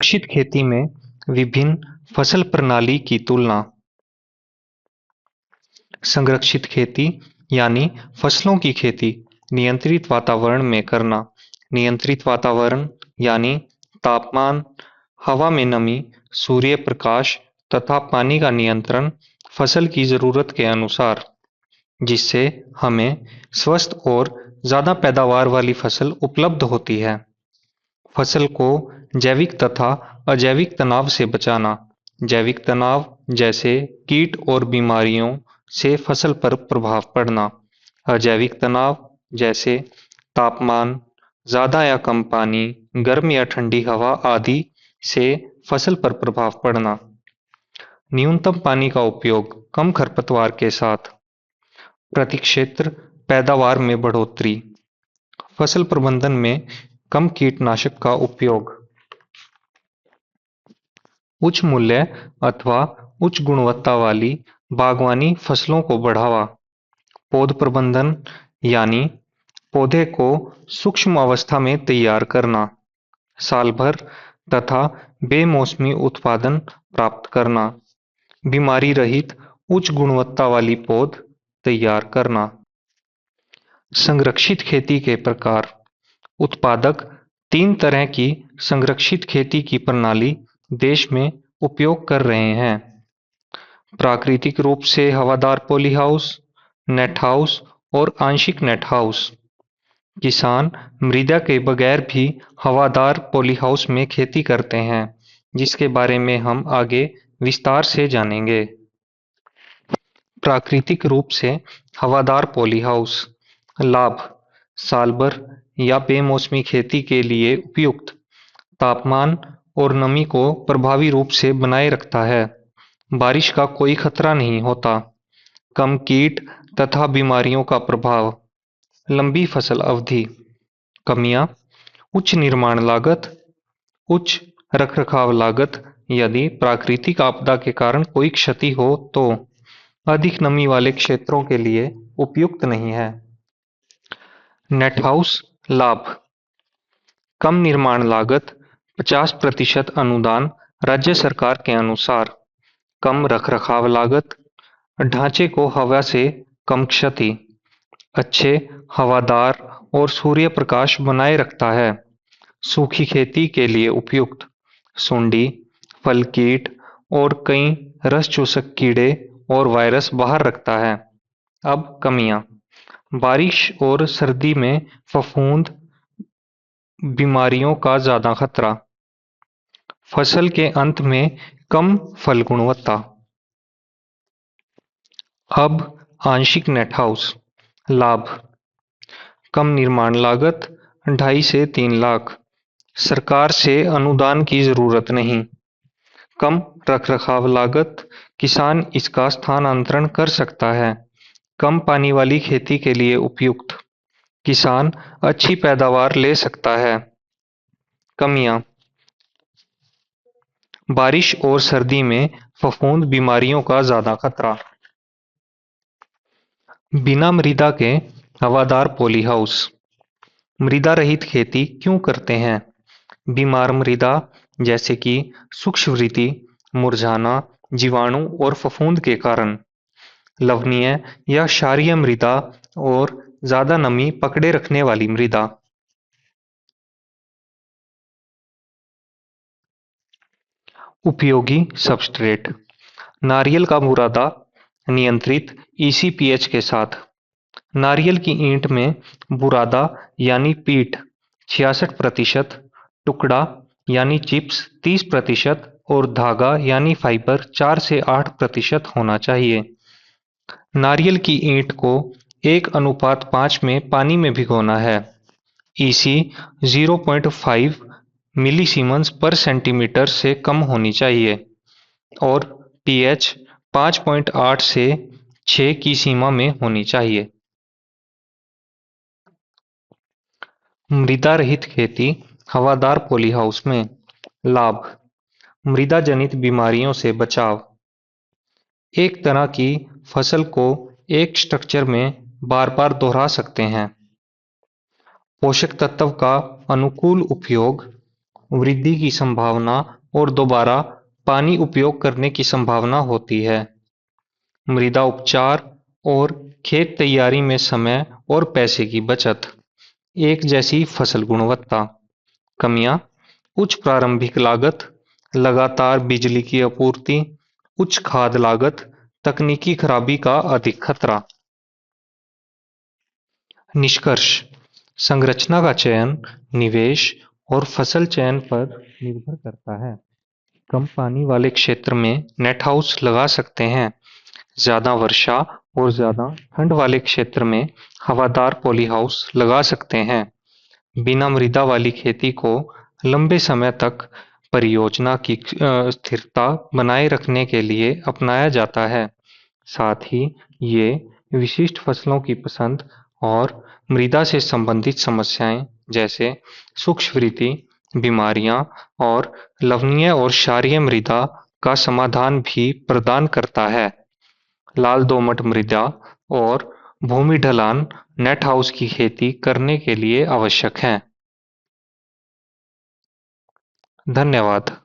संरक्षित खेती में विभिन्न फसल प्रणाली की तुलना। संरक्षित खेती यानी फसलों की खेती नियंत्रित वातावरण में करना। नियंत्रित वातावरण यानी तापमान, हवा में नमी, सूर्य प्रकाश तथा पानी का नियंत्रण फसल की जरूरत के अनुसार, जिससे हमें स्वस्थ और ज्यादा पैदावार वाली फसल उपलब्ध होती है। फसल को जैविक तथा अजैविक तनाव से बचाना। जैविक तनाव जैसे कीट और बीमारियों से फसल पर प्रभाव पड़ना। अजैविक तनाव जैसे तापमान, ज्यादा या कम पानी, गर्म या ठंडी हवा आदि से फसल पर प्रभाव पड़ना। न्यूनतम पानी का उपयोग कम खरपतवार के साथ। प्रति क्षेत्र पैदावार में बढ़ोतरी। फसल प्रबंधन में कम कीटनाशक का उपयोग। उच्च मूल्य अथवा उच्च गुणवत्ता वाली बागवानी फसलों को बढ़ावा। पौध प्रबंधन यानी पौधे को सूक्ष्म अवस्था में तैयार करना। साल भर तथा बेमौसमी उत्पादन प्राप्त करना। बीमारी रहित उच्च गुणवत्ता वाली पौध तैयार करना। संरक्षित खेती के प्रकार। उत्पादक तीन तरह की संरक्षित खेती की प्रणाली देश में उपयोग कर रहे हैं। प्राकृतिक रूप से हवादार पॉली हाउस, नेट हाउस और आंशिक नेट हाउस। किसान मृदा के बगैर भी हवादार पॉली हाउस में खेती करते हैं, जिसके बारे में हम आगे विस्तार से जानेंगे। प्राकृतिक रूप से हवादार पॉली हाउस। लाभ: साल भर या बेमौसमी खेती के लिए उपयुक्त। तापमान और नमी को प्रभावी रूप से बनाए रखता है। बारिश का कोई खतरा नहीं होता। कम कीट तथा बीमारियों का प्रभाव। लंबी फसल अवधि। कमियां: उच्च निर्माण लागत, उच्च रखरखाव लागत यदि प्राकृतिक आपदा के कारण कोई क्षति हो तो। अधिक नमी वाले क्षेत्रों के लिए उपयुक्त नहीं है। नेट हाउस लाभ: कम निर्माण लागत, 50% अनुदान राज्य सरकार के अनुसार। कम रखरखाव लागत, ढांचे को हवा से कम क्षति। अच्छे हवादार और सूर्य प्रकाश बनाए रखता है। सूखी खेती के लिए उपयुक्त। सुंडी, फल कीट और कई रस चूसक कीड़े और वायरस बाहर रखता है। अब कमियां: बारिश और सर्दी में फफूंद बीमारियों का ज्यादा खतरा। फसल के अंत में कम फल गुणवत्ता। अब आंशिक नेट हाउस। लाभ: कम निर्माण लागत, 2.5 से 3 लाख। सरकार से अनुदान की जरूरत नहीं। कम रखरखाव लागत, किसान इसका स्थानांतरण कर सकता है। कम पानी वाली खेती के लिए उपयुक्त। किसान अच्छी पैदावार ले सकता है। कमियां: बारिश और सर्दी में फफूंद बीमारियों का ज्यादा खतरा। बिना मृदा के हवादार पॉली हाउस। मृदा रहित खेती क्यों करते हैं? बीमार मृदा जैसे कि सूक्ष्मवृद्धि, मुरझाना, जीवाणु और फफूंद के कारण। लवणीय या क्षारीय मृदा और ज्यादा नमी पकड़े रखने वाली मृदा। उपयोगी सबस्ट्रेट। नारियल का बुरादा नियंत्रित ECPH के साथ। नारियल की ईंट में बुरादा यानी पीट 66%, टुकड़ा यानी चिप्स 30% और धागा यानी फाइबर 4 से 8% होना चाहिए। नारियल की ईंट को 1:5 में पानी में भिगोना है। EC 0.5 मिलीसीमेंस पर सेंटीमीटर से कम होनी चाहिए और pH 5.8 से 6 की सीमा में होनी चाहिए। मृदा रहित खेती हवादार पॉली हाउस में। लाभ: मृदा जनित बीमारियों से बचाव। एक तरह की फसल को एक स्ट्रक्चर में बार बार दोहरा सकते हैं। पोषक तत्व का अनुकूल उपयोग। वृद्धि की संभावना और दोबारा पानी उपयोग करने की संभावना होती है। मृदा उपचार और खेत तैयारी में समय और पैसे की बचत। एक जैसी फसल गुणवत्ता। कमियां: उच्च प्रारंभिक लागत, लगातार बिजली की आपूर्ति, उच्च खाद लागत, तकनीकी खराबी का अधिक खतरा। निष्कर्ष: संरचना का चयन निवेश और फसल चयन पर निर्भर करता है। कम पानी वाले क्षेत्र में नेट हाउस लगा सकते हैं। ज्यादा वर्षा और ज्यादा ठंड वाले क्षेत्र में हवादार पॉली हाउस लगा सकते हैं। बिना मृदा वाली खेती को लंबे समय तक परियोजना की स्थिरता बनाए रखने के लिए अपनाया जाता है। साथ ही ये विशिष्ट फसलों की पसंद और मृदा से संबंधित समस्याएं जैसे सूक्ष्मवृद्धि, बीमारियां और लवणीय और क्षारीय मृदा का समाधान भी प्रदान करता है। लाल दोमट मृदा और भूमि ढलान नेट हाउस की खेती करने के लिए आवश्यक हैं। धन्यवाद।